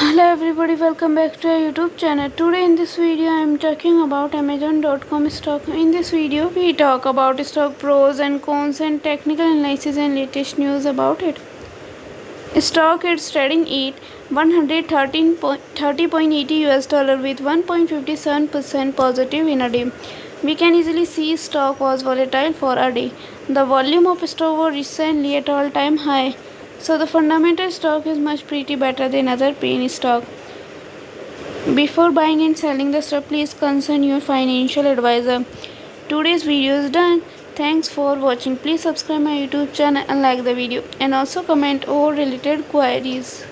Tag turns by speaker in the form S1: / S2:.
S1: Hello everybody, welcome back to our YouTube channel. Today in this video I am talking about Amazon.com stock. In this video we talk about stock pros and cons and technical analysis and latest news about it. Stock is trading at 130.80 US dollar with 1.57% positive in a day. We can easily see stock was volatile for a day. The volume of stock was recently at all-time high. So the fundamental stock is much pretty better than other penny stock. Before buying and selling the stock, please consult your financial advisor. Today's video is done. Thanks for watching. Please subscribe my YouTube channel and like the video and also comment all related queries.